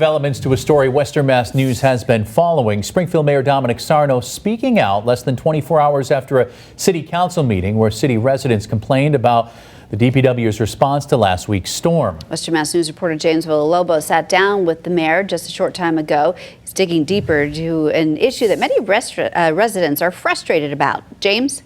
Developments to a story Western Mass News has been following. Springfield Mayor Sarno speaking out less than 24 hours after a city council meeting where city residents complained about the DPW's response to last week's storm. Western Mass News reporter James Villalobos sat down with the mayor just a short time ago. He's digging deeper to an issue that many residents are frustrated about. James?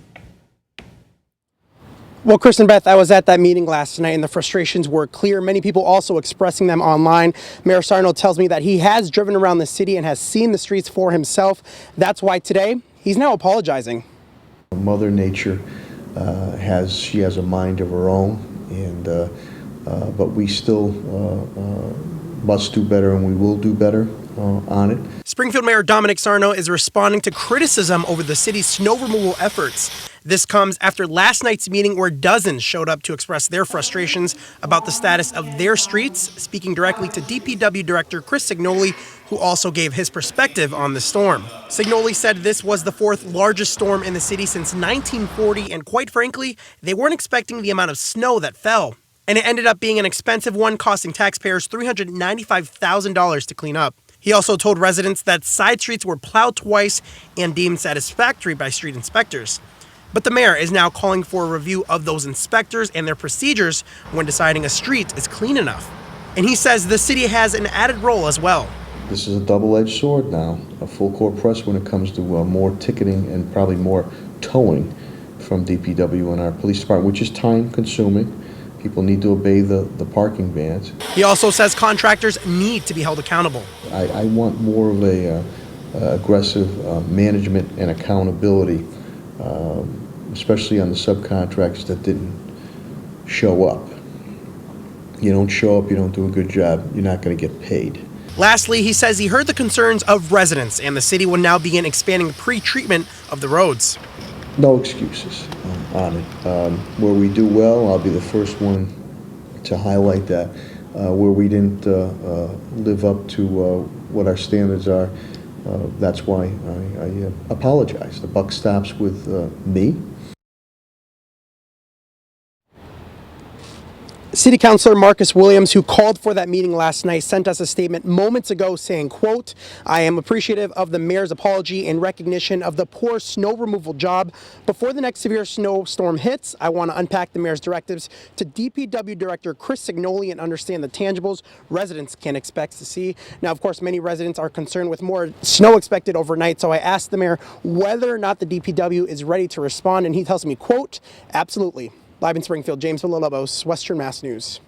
Well, Chris and Beth, I was at that meeting last night and the frustrations were clear. Many people also expressing them online. Mayor Sarno tells me that he has driven around the city and has seen the streets for himself. That's why today he's now apologizing. Mother Nature she has a mind of her own, and but we still must do better, and we will do better on it. Springfield Mayor Sarno is responding to criticism over the city's snow removal efforts. This comes after last night's meeting where dozens showed up to express their frustrations about the status of their streets, speaking directly to DPW Director Chris Signoli, who also gave his perspective on the storm. Signoli said this was the fourth largest storm in the city since 1940, and quite frankly, they weren't expecting the amount of snow that fell. And it ended up being an expensive one, costing taxpayers $395,000 to clean up. He also told residents that side streets were plowed twice and deemed satisfactory by street inspectors. But the mayor is now calling for a review of those inspectors and their procedures when deciding a street is clean enough. And he says the city has an added role as well. This is a double-edged sword now, a full court press when it comes to more ticketing and probably more towing from DPW and our police department, which is time-consuming. People need to obey the parking bans. He also says contractors need to be held accountable. I want more of a aggressive management and accountability, especially on the subcontractors that didn't show up. You don't show up, you don't do a good job, you're not going to get paid. Lastly, he says he heard the concerns of residents and the city will now begin expanding pre-treatment of the roads. No excuses on it. Where we do well, I'll be the first one to highlight that. Where we didn't live up to what our standards are, that's why I apologize. The buck stops with me. City Councilor Marcus Williams, who called for that meeting last night, sent us a statement moments ago saying, quote, "I am appreciative of the mayor's apology in recognition of the poor snow removal job. Before the next severe snowstorm hits, I want to unpack the mayor's directives to DPW Director Chris Signoli and understand the tangibles residents can expect to see." Now, of course, many residents are concerned with more snow expected overnight, so I asked the mayor whether or not the DPW is ready to respond, and he tells me, quote, "Absolutely." Live in Springfield, James Villalobos, Western Mass News.